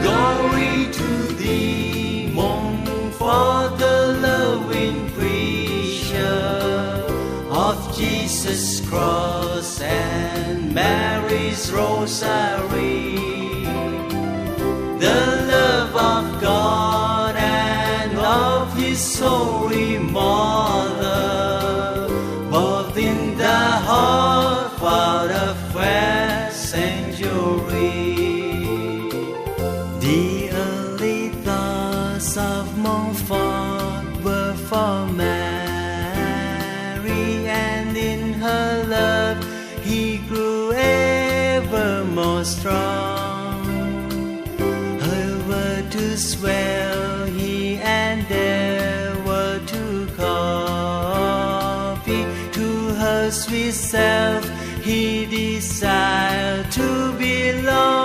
Glory to thee, mourn for the loving preacher of Jesus' cross and Mary's rosary. The love of God and of His Holy Mother, both in the heart for the first century. The early thoughts of Montfort were for Mary, and in her love He grew ever more strong. Her word to swell He endeavored to copy. To her sweet self He desired to belong.